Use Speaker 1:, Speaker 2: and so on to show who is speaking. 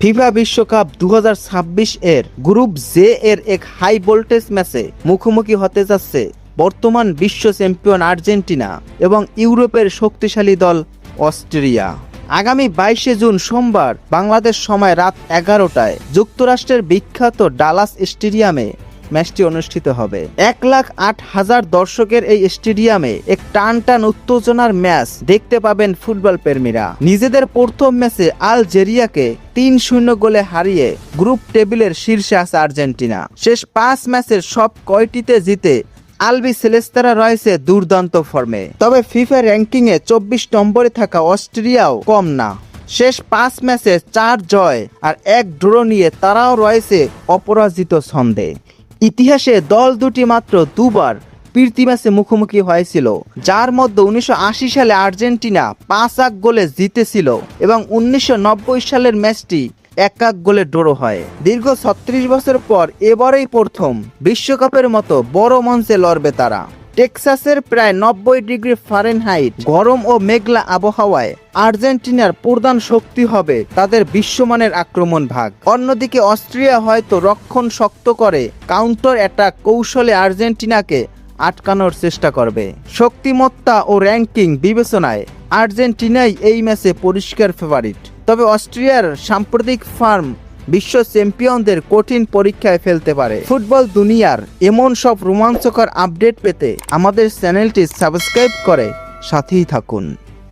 Speaker 1: FIFA বিশ্বকাপ 2026 এর group J এর এক হাই ভোল্টেজ ম্যাচে মুখোমুখি হতে যাচ্ছে বর্তমান বিশ্ব চ্যাম্পিয়ন আর্জেন্টিনা এবং ইউরোপের শক্তিশালী দল অস্ট্রিয়া। আগামী 22 জুন সোমবার বাংলাদেশ সময় রাত 11টায় যুক্তরাষ্ট্রের বিখ্যাত ডালাস স্টেডিয়ামে ম্যাচটি অনুষ্ঠিত হবে। 1,08,000 দর্শকের এই স্টেডিয়ামে এক টান উত্তেজনার ম্যাচ দেখতে পাবেন ফুটবল প্রেমীরা। নিজেদের প্রথম ম্যাচে আলজেরিয়াকে 3-0 গোলে হারিয়ে গ্রুপ টেবিলের শীর্ষে আছে আর্জেন্টিনা। শেষ 5 ম্যাচের সব কয়টিতে জিতে আলবি সেলেস্তারা রয়েছে দুর্দান্ত ফর্মে। তবে ফিফা র্যাঙ্কিংয়ে 24 নম্বরে থাকা অস্ট্রিয়াও কম না। শেষ 5 ম্যাচে 4 জয় আর 1 ড্র নিয়ে তারাও রয়েছে অপরাজিত ছন্দে। ইতিহাসে দল দুটি মাত্র দুবার প্রীতি ম্যাচে মুখোমুখি হয়েছিল, যার মধ্যে 1980 সালে আর্জেন্টিনা 5-1 গোলে জিতেছিল এবং 1990 সালের ম্যাচটি 1-1 গোলে ড্র হয়। দীর্ঘ 36 বছর পর এবারেই প্রথম বিশ্বকাপের মতো বড় মঞ্চে লড়বে তারা। টেক্সাসের প্রায় 90 ডিগ্রি ফারেনহাইট গরম ও মেঘলা আবহাওয়ায় আর্জেন্টিনার প্রধান শক্তি হবে তাদের বিশ্বমানের আক্রমণ ভাগ। অন্যদিকে অস্ট্রিয়া হয়তো রক্ষণ শক্ত করে কাউন্টার অ্যাটাক কৌশলে আর্জেন্টিনাকে আটকানোর চেষ্টা করবে। শক্তিমত্তা ও র্যাঙ্কিং বিবেচনায় আর্জেন্টিনাই এই ম্যাচে পরিষ্কার ফেভারিট। তবে অস্ট্রিয়ার সাম্প্রতিক ফর্ম বিশ্ব চ্যাম্পিয়নদের কঠিন পরীক্ষায় ফেলতে পারে। ফুটবল দুনিয়ার এমন সব রোমাঞ্চকর আপডেট পেতে আমাদের চ্যানেলটি সাবস্ক্রাইব করে সাথেই থাকুন।